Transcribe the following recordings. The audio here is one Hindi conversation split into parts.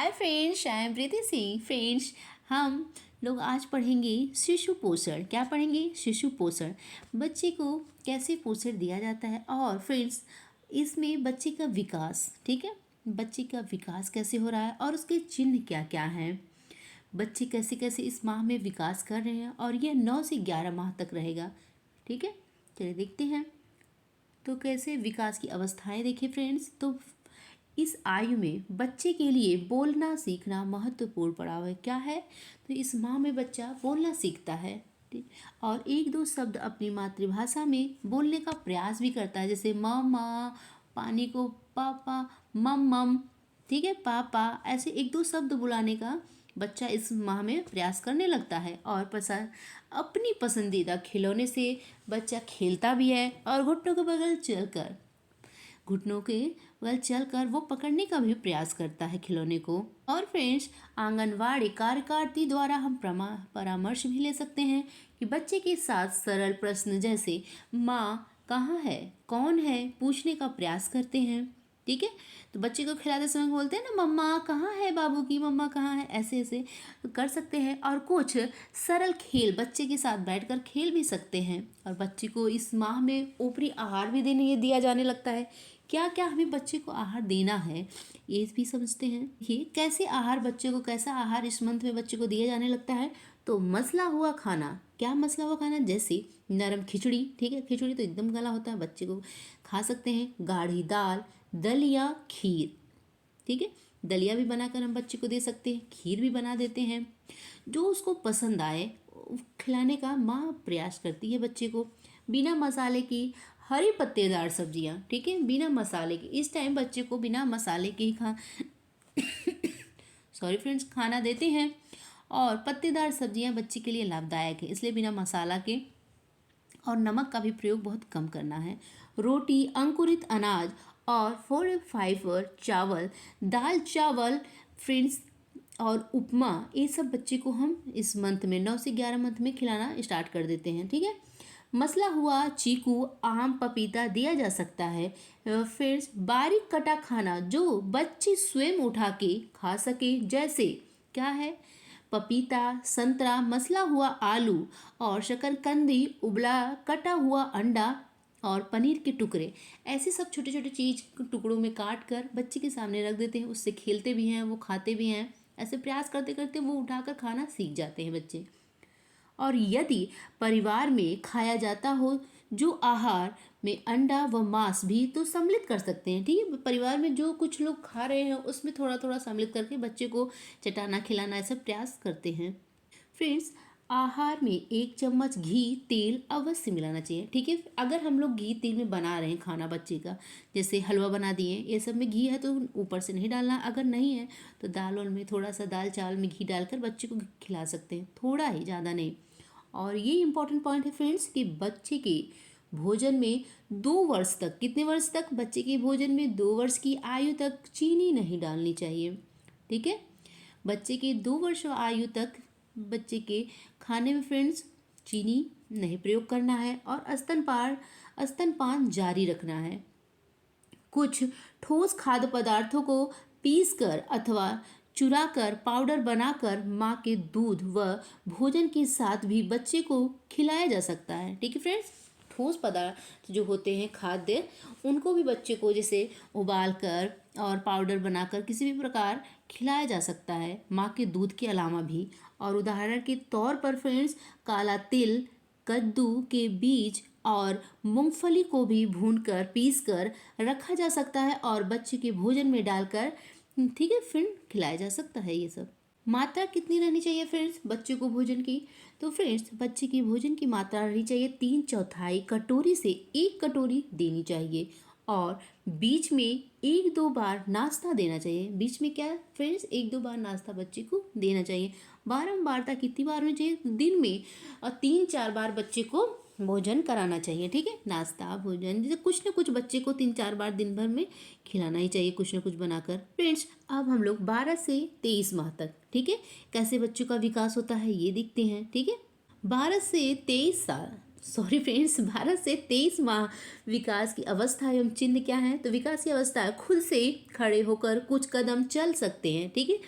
Hi friends, I am Preeti Singh. Friends, हम लोग आज पढ़ेंगे शिशु पोषण। क्या पढ़ेंगे? शिशु पोषण। बच्चे को कैसे पोषण दिया जाता है और फ्रेंड्स इसमें बच्चे का विकास, ठीक है, बच्चे का विकास कैसे हो रहा है और उसके चिन्ह क्या क्या हैं, बच्चे कैसे कैसे इस माह में विकास कर रहे हैं और यह 9 से 11 माह तक रहेगा। ठीक है, चलिए देखते हैं। तो कैसे विकास की अवस्थाएं देखिए फ्रेंड्स। तो इस आयु में बच्चे के लिए बोलना सीखना महत्वपूर्ण पड़ाव है। क्या है? तो इस माह में बच्चा बोलना सीखता है, ठीक, और एक दो शब्द अपनी मातृभाषा में बोलने का प्रयास भी करता है, जैसे मामा, पानी को पापा, मम मम, ठीक है, पापा, ऐसे एक दो शब्द बुलाने का बच्चा इस माह में प्रयास करने लगता है। और अपनी पसंदीदा खिलौने से बच्चा खेलता भी है और घुटनों के बगल चलकर वो पकड़ने का भी प्रयास करता है खिलौने को। और फ्रेंड्स, आंगनवाड़ी कार्यकर्ती द्वारा हम परामर्श भी ले सकते हैं कि बच्चे के साथ सरल प्रश्न जैसे माँ कहाँ है, कौन है, पूछने का प्रयास करते हैं। ठीक है, तो बच्चे को खिलाते समय बोलते हैं ना, मम्मा कहाँ है, बाबू की मम्मा कहाँ है, ऐसे ऐसे कर सकते हैं। और कुछ सरल खेल बच्चे के साथ बैठकर खेल भी सकते हैं। और बच्चे को इस माह में ऊपरी आहार भी दिया जाने लगता है। क्या क्या हमें बच्चे को आहार देना है ये भी समझते हैं। ये कैसे आहार, बच्चे को कैसा आहार इस मंथ में बच्चे को दिया जाने लगता है। तो मसला हुआ खाना। क्या मसला हुआ खाना? जैसे नरम खिचड़ी, ठीक है, खिचड़ी तो एकदम गला होता है, बच्चे को खा सकते हैं। गाढ़ी दाल, दलिया, खीर, ठीक है, दलिया भी बनाकर हम बच्चे को दे सकते हैं, खीर भी बना देते हैं। जो उसको पसंद आए खिलाने का माँ प्रयास करती है बच्चे को। बिना मसाले की हरी पत्तेदार सब्जियां, ठीक है, बिना मसाले की। इस टाइम बच्चे को बिना मसाले के ही सॉरी फ्रेंड्स, खाना देते हैं। और पत्तेदार सब्जियां बच्चे के लिए लाभदायक है, इसलिए बिना मसाला के। और नमक का भी प्रयोग बहुत कम करना है। रोटी, अंकुरित अनाज और फॉर फाइबर चावल, दाल चावल फ्रेंड्स और उपमा, ये सब बच्चे को हम इस मंथ में 9 से 11 मंथ में खिलाना स्टार्ट कर देते हैं। ठीक है, मसला हुआ चीकू, आम, पपीता दिया जा सकता है। फिर बारीक कटा खाना जो बच्चे स्वयं उठा के खा सके, जैसे क्या है, पपीता, संतरा, मसला हुआ आलू और शकरकंदी, उबला कटा हुआ अंडा और पनीर के टुकड़े, ऐसे सब छोटे छोटे चीज़ टुकड़ों में काट कर बच्चे के सामने रख देते हैं। उससे खेलते भी हैं, वो खाते भी हैं। ऐसे प्रयास करते करते वो उठाकर खाना सीख जाते हैं बच्चे। और यदि परिवार में खाया जाता हो जो आहार में अंडा व मांस भी, तो सम्मिलित कर सकते हैं। ठीक है, परिवार में जो कुछ लोग खा रहे हैं उसमें थोड़ा थोड़ा सम्मिलित करके बच्चे को चटाना खिलाना ऐसा प्रयास करते हैं। फ्रेंड्स, आहार में 1 चम्मच घी तेल अवश्य मिलाना चाहिए। ठीक है, अगर हम लोग घी तेल में बना रहे हैं खाना बच्चे का, जैसे हलवा बना दिए, ये सब में घी है तो ऊपर से नहीं डालना। अगर नहीं है तो दाल वाल में थोड़ा सा, दाल चावल में घी डालकर बच्चे को खिला सकते हैं, थोड़ा ही, ज़्यादा नहीं। और ये इंपॉर्टेंट पॉइंट है फ्रेंड्स कि बच्चे के भोजन में 2 वर्ष तक, कितने वर्ष तक? बच्चे के भोजन में 2 वर्ष की आयु तक चीनी नहीं डालनी चाहिए। ठीक है, बच्चे के 2 वर्ष आयु तक बच्चे के खाने में फ्रेंड्स चीनी नहीं प्रयोग करना है और स्तनपान जारी रखना है। कुछ ठोस खाद्य पदार्थों को पीसकर अथवा चुराकर पाउडर बनाकर माँ के दूध व भोजन के साथ भी बच्चे को खिलाया जा सकता है। ठीक है फ्रेंड्स, ठोस पदार्थ जो होते हैं खाद्य, उनको भी बच्चे को जैसे उबाल कर और पाउडर बनाकर किसी भी प्रकार खिलाया जा सकता है, माँ के दूध के अलावा भी। और उदाहरण के तौर पर फ्रेंड्स, काला तिल, कद्दू के बीज और मूंगफली को भी भूनकर पीसकर रखा जा सकता है और बच्चे के भोजन में डालकर, ठीक है, फिर खिलाया जा सकता है। ये सब मात्रा कितनी रहनी चाहिए फ्रेंड्स बच्चे को भोजन की? तो फ्रेंड्स, बच्चे की भोजन की मात्रा रहनी चाहिए 3/4 कटोरी से 1 कटोरी देनी चाहिए। और बीच में 1-2 बार नाश्ता देना चाहिए। बीच में क्या फ्रेंड्स, 1-2 बार नाश्ता बच्चे को देना चाहिए। बारंबारता कितनी बार होनी चाहिए? दिन में 3-4 बार बच्चे को भोजन कराना चाहिए। ठीक है, नाश्ता भोजन जैसे कुछ ना कुछ बच्चे को 3-4 बार दिन भर में खिलाना ही चाहिए, कुछ ना कुछ बनाकर। फ्रेंड्स, अब हम लोग 12 से 23 माह तक, ठीक है, कैसे बच्चों का विकास होता है ये देखते हैं। ठीक है, 12 से 23 सॉरी फ्रेंड्स, 12 से 23 माह विकास की अवस्था एवं चिन्ह क्या है? तो विकास की अवस्था है खुद से खड़े होकर कुछ कदम चल सकते हैं, ठीक है।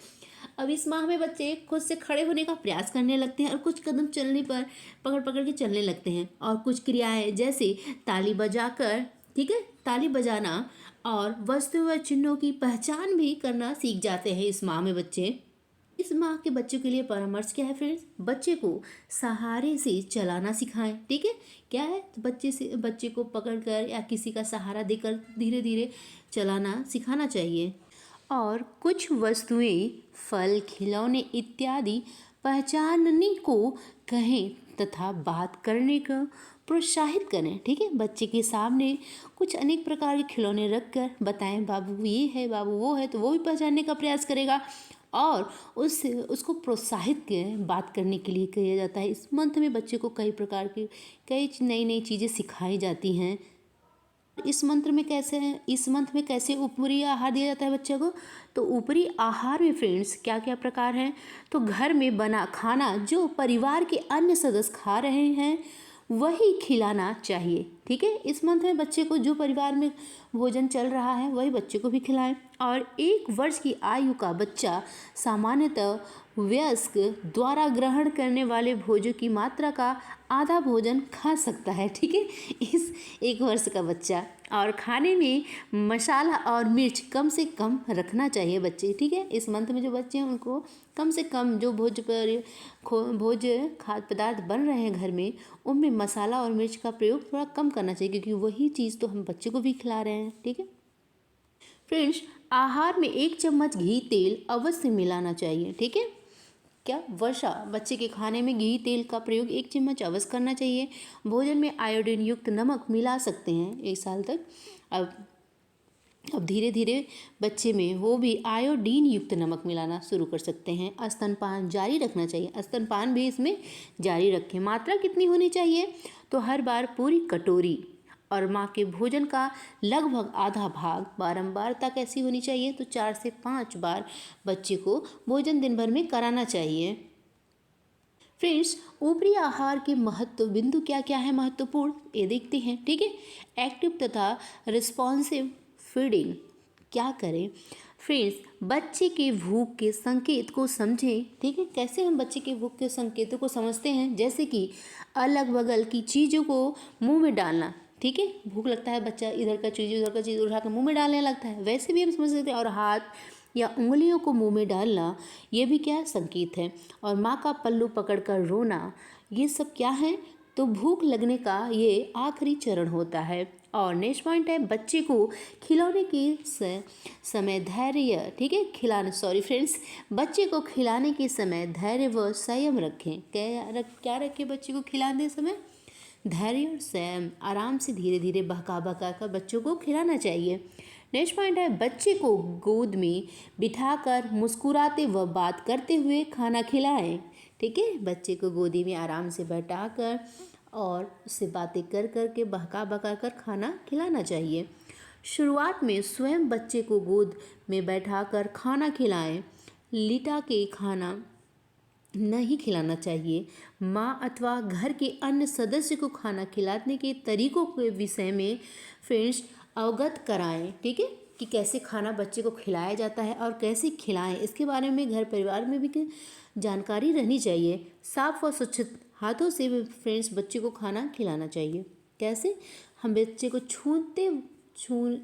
अब इस माह में बच्चे खुद से खड़े होने का प्रयास करने लगते हैं और कुछ कदम चलने पर पकड़ पकड़ के चलने लगते हैं। और कुछ क्रियाएं जैसे ताली बजाकर, ठीक है, ताली बजाना और वस्तुओं व चिन्हों की पहचान भी करना सीख जाते हैं इस माह में बच्चे। इस माह के बच्चों के लिए परामर्श क्या है फ्रेंड्स? बच्चे को सहारे से चलाना सिखाएं, ठीक है। क्या है? तो बच्चे को पकड़कर या किसी का सहारा देकर धीरे धीरे चलाना सिखाना चाहिए। और कुछ वस्तुएं, फल, खिलौने इत्यादि पहचानने को कहें तथा बात करने को प्रोत्साहित करें, ठीक है। बच्चे के सामने कुछ अनेक प्रकार के खिलौने रखकर बताएं, बाबू ये है, बाबू वो है, तो वो भी पहचानने का प्रयास करेगा और उसको प्रोत्साहित बात करने के लिए किया जाता है। इस मंथ में बच्चे को कई प्रकार की कई नई नई चीज़ें सिखाई जाती हैं। इस मंथ में कैसे ऊपरी आहार दिया जाता है बच्चे को? तो ऊपरी आहार में फ्रेंड्स क्या क्या प्रकार हैं? तो घर में बना खाना जो परिवार के अन्य सदस्य खा रहे हैं वही खिलाना चाहिए, ठीक है। इस मंथ में बच्चे को जो परिवार में भोजन चल रहा है वही बच्चे को भी खिलाएं। और 1 वर्ष की आयु का बच्चा सामान्यतः वयस्क द्वारा ग्रहण करने वाले भोजन की मात्रा का आधा भोजन खा सकता है, ठीक है, इस 1 वर्ष का बच्चा। और खाने में मसाला और मिर्च कम से कम रखना चाहिए बच्चे, ठीक है। इस मंथ में जो बच्चे हैं उनको कम से कम जो भोज खाद्य पदार्थ बन रहे हैं घर में, उनमें मसाला और मिर्च का प्रयोग थोड़ा कम करना चाहिए, क्योंकि वही चीज़ तो हम बच्चे को भी खिला रहे हैं, ठीक है। फ्रेंड्स, आहार में 1 चम्मच घी तेल अवश्य मिलाना चाहिए, ठीक है। क्या? वर्षा, बच्चे के खाने में घी तेल का प्रयोग 1 चम्मच अवश्य करना चाहिए। भोजन में आयोडीन युक्त नमक मिला सकते हैं 1 साल तक। अब धीरे धीरे बच्चे में वो भी आयोडीन युक्त नमक मिलाना शुरू कर सकते हैं। स्तनपान जारी रखना चाहिए, स्तनपान भी इसमें जारी रखें। मात्रा कितनी होनी चाहिए? तो हर बार पूरी कटोरी और माँ के भोजन का लगभग आधा भाग। बारंबारता कैसी होनी चाहिए? तो 4 से 5 बार बच्चे को भोजन दिन भर में कराना चाहिए। फ्रेंड्स, ऊपरी आहार के महत्व बिंदु क्या क्या है महत्वपूर्ण, ये देखते हैं, ठीक है। एक्टिव तथा रिस्पॉन्सिव फीडिंग क्या करें? फ्रेंड्स, बच्चे के भूख के संकेत को समझें, ठीक है। कैसे हम बच्चे के भूख के संकेतों को समझते हैं? जैसे कि अलग बगल की चीज़ों को मुंह में डालना, ठीक है। भूख लगता है, बच्चा इधर का चीज़ उधर का चीज़ उठा कर मुंह में डालने लगता है, वैसे भी हम समझ सकते हैं। और हाथ या उंगलियों को मुंह में डालना, ये भी क्या संकेत है। और माँ का पल्लू पकड़कर रोना, ये सब क्या है? तो भूख लगने का ये आखिरी चरण होता है। और नेक्स्ट पॉइंट है, बच्चे को खिलौने के समय धैर्य, ठीक है, बच्चे को खिलाने के समय धैर्य व संयम रखें। क्या रखें बच्चे को खिलाने समय? धैर्य और संयम, आराम से धीरे धीरे बहका बहका कर बच्चों को खिलाना चाहिए। नेक्स्ट पॉइंट है, बच्चे को गोद में बिठाकर मुस्कुराते व बात करते हुए खाना खिलाएं, ठीक है। बच्चे को गोदी में आराम से बैठाकर और उससे बातें कर कर के बहका बहका कर खाना खिलाना चाहिए। शुरुआत में स्वयं बच्चे को गोद में बैठाकर खाना खिलाएं। लिटा के खाना नहीं खिलाना चाहिए। माँ अथवा घर के अन्य सदस्य को खाना खिलाने के तरीकों के विषय में फ्रेंड्स अवगत कराएं, ठीक है, कि कैसे खाना बच्चे को खिलाया जाता है और कैसे खिलाएं, इसके बारे में घर परिवार में भी जानकारी रहनी चाहिए। साफ और स्वच्छ हाथों से भी फ्रेंड्स बच्चे को खाना खिलाना चाहिए। कैसे? हम बच्चे को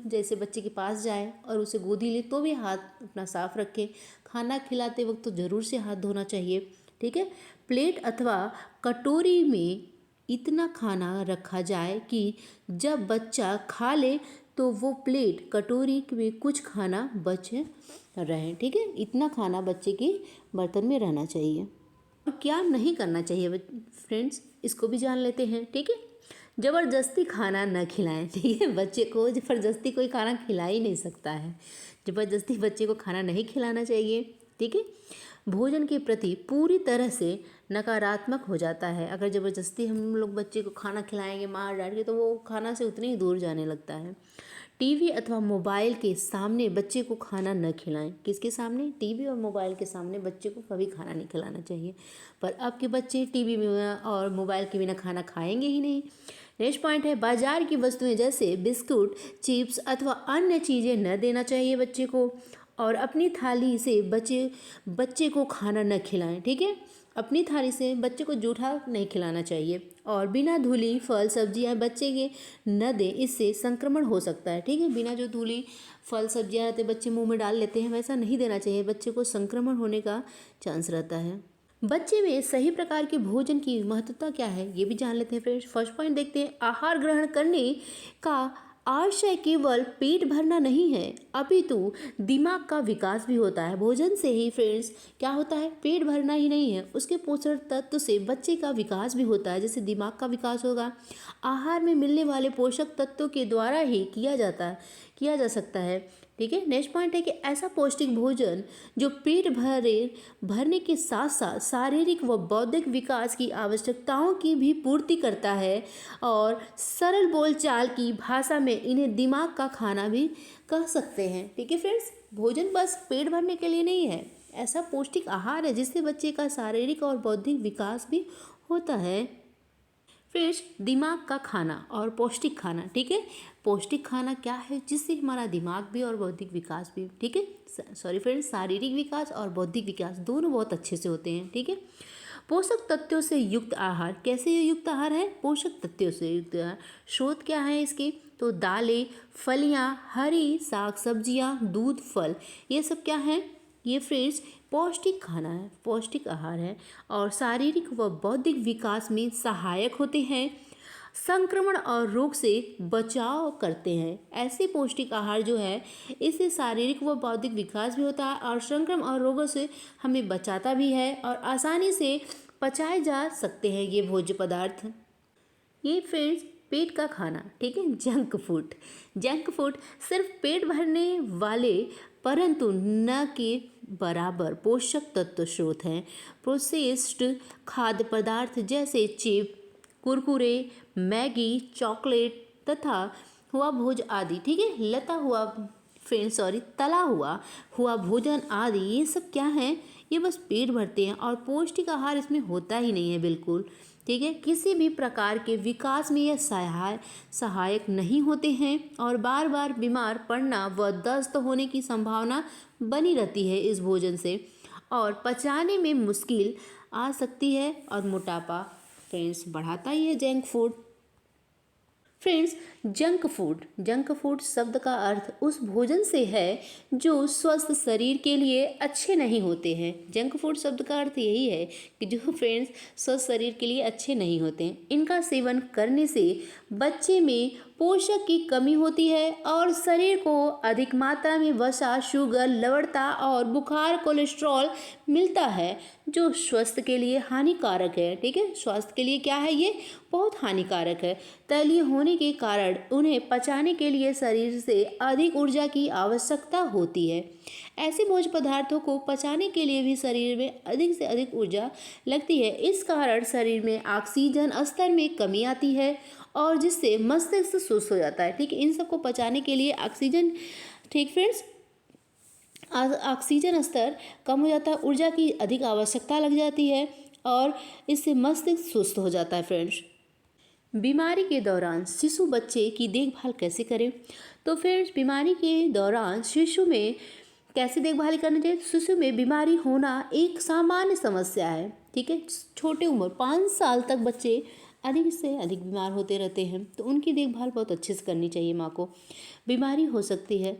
जैसे बच्चे के पास जाए और उसे गोदी ले तो भी हाथ अपना साफ रखें। खाना खिलाते वक्त तो ज़रूर से हाथ धोना चाहिए, ठीक है। प्लेट अथवा कटोरी में इतना खाना रखा जाए कि जब बच्चा खा ले तो वो प्लेट कटोरी में कुछ खाना बच रहे, ठीक है। इतना खाना बच्चे के बर्तन में रहना चाहिए। और क्या नहीं करना चाहिए फ्रेंड्स, इसको भी जान लेते हैं, ठीक है। ज़बरदस्ती खाना न खिलाएं, ठीक है। बच्चे को ज़बरदस्ती कोई खाना खिला ही नहीं सकता है। ज़बरदस्ती बच्चे को खाना नहीं खिलाना चाहिए, ठीक है। भोजन के प्रति पूरी तरह से नकारात्मक हो जाता है। अगर ज़बरदस्ती हम लोग बच्चे को खाना खिलाएंगे मार डांट के, तो वो खाना से उतनी ही दूर जाने लगता है। टीवी अथवा मोबाइल के सामने बच्चे को खाना न खिलाएं। किसके सामने? टीवी और मोबाइल के सामने बच्चे को कभी खाना नहीं खिलाना चाहिए। पर अब के बच्चे टीवी में और मोबाइल के बिना खाना खाएंगे ही नहीं। नेक्स्ट पॉइंट है, बाजार की वस्तुएं जैसे बिस्कुट, चिप्स अथवा अन्य चीज़ें न देना चाहिए बच्चे को। और अपनी थाली से बच्चे को खाना न खिलाएं। ठीक है, अपनी थाली से बच्चे को जूठा नहीं खिलाना चाहिए। और बिना धुली फल सब्जियां बच्चे के न दें, इससे संक्रमण हो सकता है। ठीक है, बिना जो धुली फल सब्जियां रहते बच्चे मुंह में डाल लेते हैं, वैसा नहीं देना चाहिए, बच्चे को संक्रमण होने का चांस रहता है। बच्चे में सही प्रकार के भोजन की महत्वता क्या है, ये भी जान लेते हैं फ्रेंड्स। फर्स्ट पॉइंट देखते हैं, आहार ग्रहण करने का आशय केवल पेट भरना नहीं है, अपितु दिमाग का विकास भी होता है। भोजन से ही फ्रेंड्स क्या होता है, पेट भरना ही नहीं है, उसके पोषण तत्व से बच्चे का विकास भी होता है। जैसे दिमाग का विकास होगा, आहार में मिलने वाले पोषक तत्वों के द्वारा ही किया जा सकता है। ठीक है, नेक्स्ट पॉइंट है कि ऐसा पौष्टिक भोजन जो पेट भरने के साथ साथ शारीरिक व बौद्धिक विकास की आवश्यकताओं की भी पूर्ति करता है। और सरल बोलचाल की भाषा में इन्हें दिमाग का खाना भी कह सकते हैं। ठीक है फ्रेंड्स, भोजन बस पेट भरने के लिए नहीं है, ऐसा पौष्टिक आहार है जिससे बच्चे का शारीरिक और बौद्धिक विकास भी होता है। फ्रेंड्स, दिमाग का खाना और पौष्टिक खाना। ठीक है, पौष्टिक खाना क्या है, जिससे हमारा दिमाग भी और बौद्धिक विकास भी, ठीक है सॉरी फ्रेंड्स, शारीरिक विकास और बौद्धिक विकास दोनों बहुत अच्छे से होते हैं। ठीक है, पोषक तत्वों से युक्त आहार। कैसे युक्त आहार है? पोषक तत्वों से युक्त आहार। स्रोत क्या है इसके? तो दालें, फलियां, हरी साग सब्जियां, दूध, फल, ये सब क्या है? ये फ्रेंड्स पौष्टिक खाना है, पौष्टिक आहार है और शारीरिक व बौद्धिक विकास में सहायक होते हैं, संक्रमण और रोग से बचाव करते हैं। ऐसे पौष्टिक आहार जो है, इससे शारीरिक व बौद्धिक विकास भी होता है और संक्रमण और रोगों से हमें बचाता भी है और आसानी से पचाए जा सकते हैं ये भोज्य पदार्थ। ये फ्रेंड्स पेट का खाना। ठीक है, जंक फूड सिर्फ पेट भरने वाले परंतु न के बराबर पोषक तत्व स्रोत हैं। प्रोसेस्ड खाद्य पदार्थ जैसे चिप, कुरकुरे, मैगी, चॉकलेट तथा हुआ भोज आदि, ठीक है, तला हुआ भोजन आदि, ये सब क्या है? ये बस पेट भरते हैं और पौष्टिक आहार इसमें होता ही नहीं है बिल्कुल। ठीक है, किसी भी प्रकार के विकास में यह सहायक नहीं होते हैं और बार बार बीमार पड़ना व दस्त होने की संभावना बनी रहती है इस भोजन से और पचाने में मुश्किल आ सकती है और मोटापा फ्रेंड्स बढ़ाता ही है junk food. Friends, junk food शब्द का अर्थ उस भोजन से है जो स्वस्थ शरीर के लिए अच्छे नहीं होते हैं। जंक फूड शब्द का अर्थ यही है कि जो फ्रेंड्स स्वस्थ शरीर के लिए अच्छे नहीं होते हैं। इनका सेवन करने से बच्चे में पोषक की कमी होती है और शरीर को अधिक मात्रा में वसा, शुगर, लवणता और बुखार, कोलेस्ट्रॉल मिलता है जो स्वास्थ्य के लिए हानिकारक है। ठीक है, स्वास्थ्य के लिए क्या है? ये बहुत हानिकारक है। तैलीय होने के कारण उन्हें पचाने के लिए शरीर से अधिक ऊर्जा की आवश्यकता होती है। ऐसे भोज्य पदार्थों को पचाने के लिए भी शरीर में अधिक से अधिक ऊर्जा लगती है। इस कारण शरीर में ऑक्सीजन स्तर में कमी आती है और जिससे मस्तिष्क सुस्त हो जाता है। ठीक है, इन सबको पचाने के लिए ऑक्सीजन, ठीक फ्रेंड्स, ऑक्सीजन स्तर कम हो जाता है, ऊर्जा की अधिक आवश्यकता लग जाती है और इससे मस्तिष्क सुस्त हो जाता है। फ्रेंड्स, बीमारी के दौरान शिशु बच्चे की देखभाल कैसे करें? तो फ्रेंड्स, बीमारी के दौरान शिशु में कैसे देखभाल करनी चाहिए? शिशु में बीमारी होना एक सामान्य समस्या है। ठीक है, छोटे उम्र 5 साल तक बच्चे अधिक से अधिक बीमार होते रहते हैं, तो उनकी देखभाल बहुत अच्छे से करनी चाहिए माँ को। बीमारी हो सकती है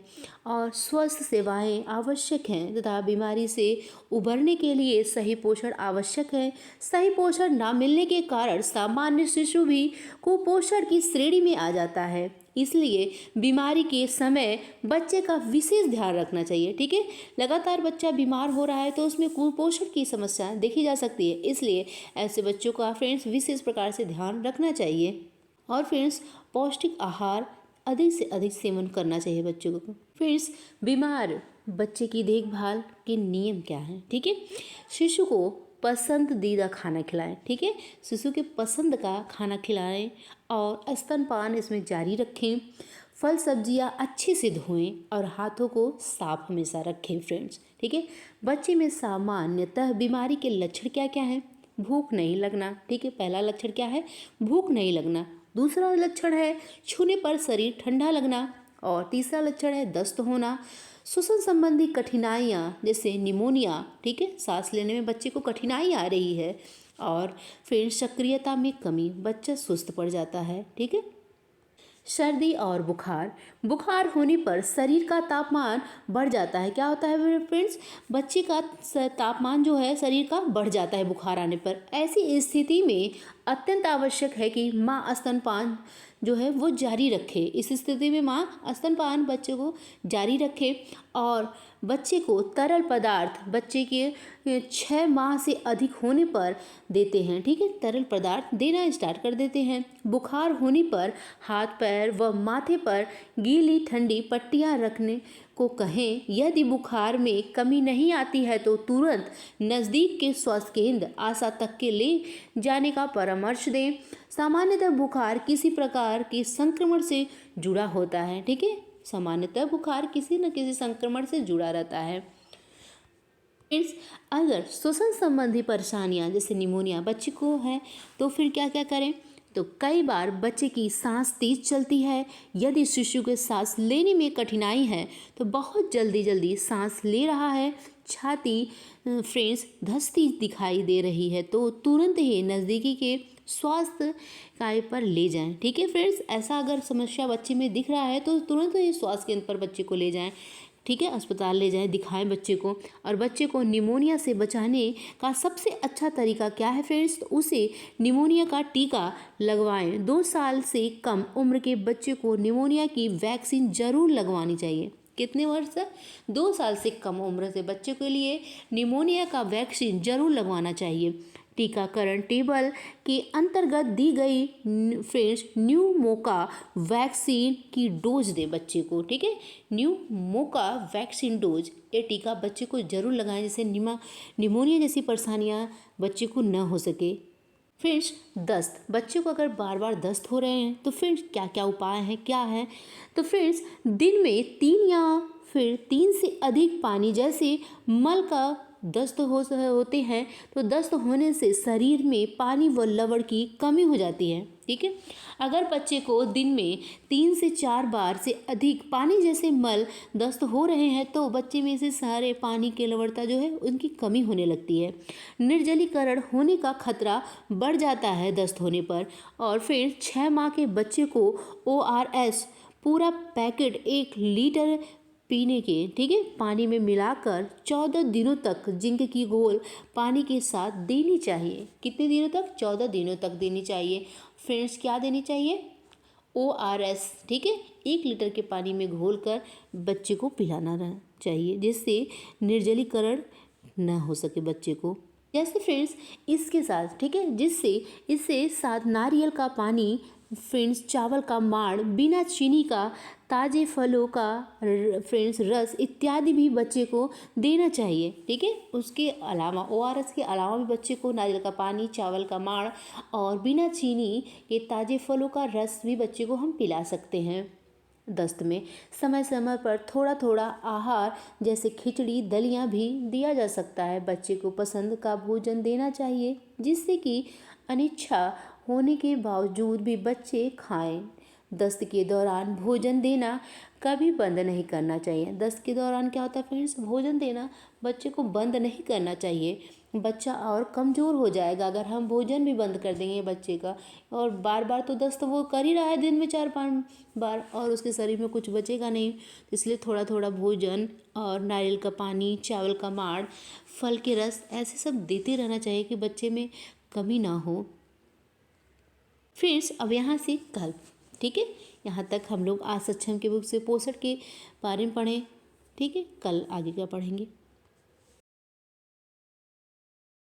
और स्वास्थ्य सेवाएं आवश्यक हैं तथा बीमारी से उबरने के लिए सही पोषण आवश्यक है। सही पोषण ना मिलने के कारण सामान्य शिशु भी कुपोषण की श्रेणी में आ जाता है। इसलिए बीमारी के समय बच्चे का विशेष ध्यान रखना चाहिए। ठीक है, लगातार बच्चा बीमार हो रहा है तो उसमें कुपोषण की समस्या देखी जा सकती है, इसलिए ऐसे बच्चों का फ्रेंड्स विशेष प्रकार से ध्यान रखना चाहिए। और फ्रेंड्स, पौष्टिक आहार अधिक से अधिक सेवन करना चाहिए बच्चों को। फ्रेंड्स, बीमार बच्चे की देखभाल के नियम क्या हैं? ठीक है, शिशु को पसंदीदा खाना खिलाएं। ठीक है, शिशु के पसंद का खाना खिलाएं और स्तनपान इसमें जारी रखें। फल सब्जियां अच्छे से धोएं और हाथों को साफ हमेशा रखें फ्रेंड्स। ठीक है। बच्चे में सामान्यतः बीमारी के लक्षण क्या क्या हैं? भूख नहीं लगना। ठीक है, पहला लक्षण क्या है? भूख नहीं लगना। दूसरा लक्षण है छूने पर शरीर ठंडा लगना। और तीसरा लक्षण है दस्त होना। श्वसन संबंधी कठिनाइयाँ जैसे निमोनिया, ठीक है, सांस लेने में बच्चे को कठिनाई आ रही है। और फिर सक्रियता में कमी, बच्चा सुस्त पड़ जाता है। ठीक है। सर्दी और बुखार, बुखार होने पर शरीर का तापमान बढ़ जाता है। क्या होता है फ्रेंड्स? बच्चे का तापमान जो है शरीर का बढ़ जाता है बुखार आने पर। ऐसी स्थिति में अत्यंत आवश्यक है कि माँ स्तनपान जो है वो जारी रखे। इस स्थिति में माँ स्तनपान बच्चे को जारी रखे और बच्चे को तरल पदार्थ बच्चे के 6 माह से अधिक होने पर देते हैं। ठीक है, तरल पदार्थ देना स्टार्ट कर देते हैं। बुखार होने पर हाथ पैर व माथे पर गीली ठंडी पट्टियाँ रखने को कहें। यदि बुखार में कमी नहीं आती है तो तुरंत नज़दीक के स्वास्थ्य केंद्र आशा तक के ले जाने का परामर्श दें। सामान्यतः बुखार किसी प्रकार के संक्रमण से जुड़ा होता है। ठीक है, सामान्यतः बुखार किसी न किसी संक्रमण से जुड़ा रहता है। अगर श्वसन संबंधी परेशानियां जैसे निमोनिया बच्चे को है तो फिर क्या क्या करें? तो कई बार बच्चे की सांस तेज चलती है। यदि शिशु के सांस लेने में कठिनाई है तो बहुत जल्दी सांस ले रहा है, छाती फ्रेंड्स धंसती दिखाई दे रही है तो तुरंत ही नज़दीकी के स्वास्थ्य कार्य पर ले जाएं। ठीक है फ्रेंड्स, ऐसा अगर समस्या बच्चे में दिख रहा है तो तुरंत ही स्वास्थ्य केंद्र पर बच्चे को ले जाएं। ठीक है, अस्पताल ले जाएं, दिखाएं बच्चे को। और बच्चे को निमोनिया से बचाने का सबसे अच्छा तरीका क्या है फ्रेंड्स? तो उसे निमोनिया का टीका लगवाएं। 2 साल से कम उम्र के बच्चे को निमोनिया की वैक्सीन जरूर लगवानी चाहिए। कितने वर्ष तक? 2 साल से कम उम्र से बच्चे के लिए निमोनिया का वैक्सीन जरूर लगवाना चाहिए। टीकाकरण टेबल के अंतर्गत दी गई फ्रेंड्स न्यूमोका वैक्सीन की डोज दे बच्चे को। ठीक है, न्यूमोका वैक्सीन डोज, ये टीका बच्चे को जरूर लगाएं जिससे निमोनिया जैसी परेशानियां बच्चे को न हो सके। फ्रेंड्स, दस्त, बच्चे को अगर बार बार दस्त हो रहे हैं तो फिर क्या क्या उपाय हैं, क्या है? तो फ्रेंड्स, दिन में 3 या फिर 3 से अधिक पानी जैसे मल का दस्त होते हैं तो दस्त होने से शरीर में पानी व लवण की कमी हो जाती है। ठीक है, अगर बच्चे को दिन में 3 से 4 बार से अधिक पानी जैसे मल दस्त हो रहे हैं तो बच्चे में से सारे पानी की लवणता जो है उनकी कमी होने लगती है। निर्जलीकरण होने का खतरा बढ़ जाता है दस्त होने पर। और फिर 6 माह के बच्चे को ORS पूरा पैकेट 1 लीटर पीने के, ठीक है, पानी में मिलाकर 14 दिनों तक जिंक की घोल पानी के साथ देनी चाहिए। कितने दिनों तक? 14 दिनों तक देनी चाहिए। फ्रेंड्स, क्या देनी चाहिए? ORS। ठीक है, 1 लीटर के पानी में घोल कर बच्चे को पिलाना चाहिए जिससे निर्जलीकरण न हो सके बच्चे को। जैसे फ्रेंड्स इसके साथ, ठीक है, इससे साथ नारियल का पानी, फ्रेंड्स चावल का माड़, बिना चीनी का, ताजे फलों का फ्रेंड्स रस इत्यादि भी बच्चे को देना चाहिए। ठीक है, उसके अलावा ORS के अलावा भी बच्चे को नारियल का पानी, चावल का माड़ और बिना चीनी के ताजे फलों का रस भी बच्चे को हम पिला सकते हैं। दस्त में समय समय पर थोड़ा थोड़ा आहार जैसे खिचड़ी दलियाँ भी दिया जा सकता है। बच्चे को पसंद का भोजन देना चाहिए जिससे कि अनिच्छा होने के बावजूद भी बच्चे खाएं। दस्त के दौरान भोजन देना कभी बंद नहीं करना चाहिए। दस्त के दौरान क्या होता है फ्रेंड्स? भोजन देना बच्चे को बंद नहीं करना चाहिए। बच्चा और कमज़ोर हो जाएगा अगर हम भोजन भी बंद कर देंगे बच्चे का। और बार बार तो दस्त वो कर ही रहा है दिन में 4-5 बार और उसके शरीर में कुछ बचेगा नहीं। इसलिए थोड़ा थोड़ा भोजन और नारियल का पानी, चावल का माड़, फल के रस ऐसे सब देते रहना चाहिए कि बच्चे में कमी ना हो। फ्रेंड्स, अब यहाँ से कल, ठीक है, यहाँ तक हम लोग आज सक्षम के बुक से पोषण के बारे में पढ़ें। ठीक है, कल आगे क्या पढ़ेंगे।